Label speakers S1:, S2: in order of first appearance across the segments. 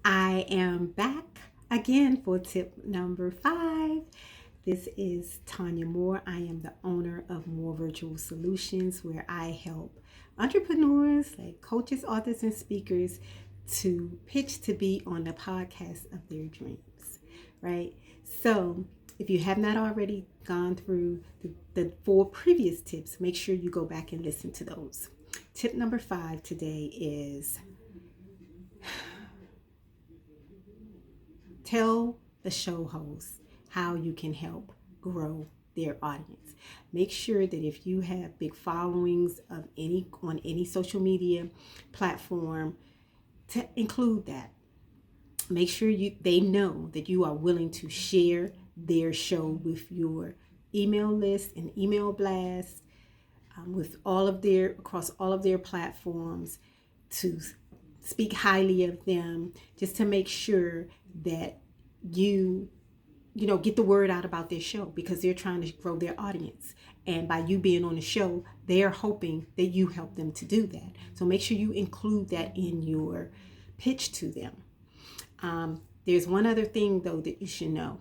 S1: I am back again for tip number 5. This is Tanya Moore. I am the owner of More Virtual Solutions, where I help entrepreneurs like coaches, authors, and speakers to pitch to be on the podcast of their dreams, right? So, if you have not already gone through the 4 previous tips, make sure you go back and listen to those. Tip number 5 today is tell the show host how you can help grow their audience. Make sure that if you have big followings of on any social media platform, to include that. Make sure they know that you are willing to share their show with your email list and email blast, with across all of their platforms, to speak highly of them, just to make sure that you get the word out about their show, because they're trying to grow their audience. And by you being on the show, they're hoping that you help them to do that. So make sure you include that in your pitch to them. There's one other thing though that you should know.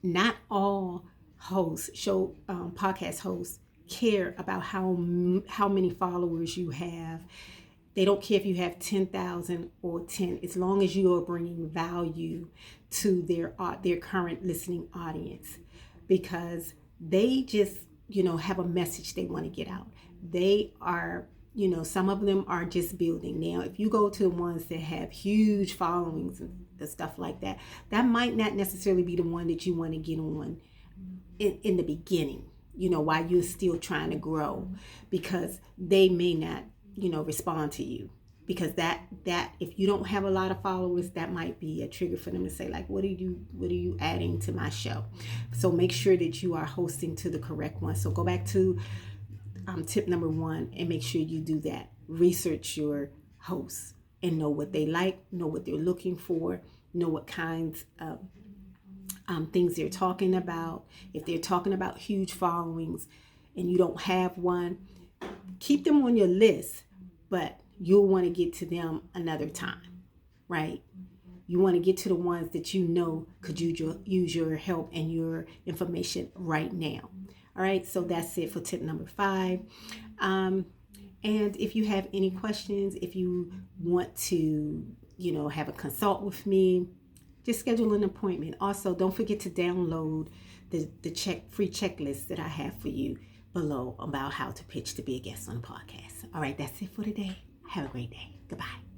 S1: Not all podcast hosts care about how many followers you have. They don't care if you have 10,000 or 10, as long as you are bringing value to their current listening audience, because they just have a message they want to get out. They are, some of them are just building. Now, if you go to the ones that have huge followings and stuff like that, that might not necessarily be the one that you want to get on in the beginning, while you're still trying to grow, because they may not respond to you, because that if you don't have a lot of followers, that might be a trigger for them to say, like, what are you adding to my show? So make sure that you are hosting to the correct one. So go back to tip number 1 and make sure you do that. Research your hosts and know what they like, know what they're looking for, know what kinds of things they're talking about. If they're talking about huge followings and you don't have one, keep them on your list, but you'll want to get to them another time, right? You want to get to the ones that could use your help and your information right now. All right, so that's it for tip number 5. And if you have any questions, if you want to, have a consult with me, just schedule an appointment. Also, don't forget to download the free checklist that I have for you below about how to pitch to be a guest on the podcast. All right, that's it for today. Have a great day. Goodbye.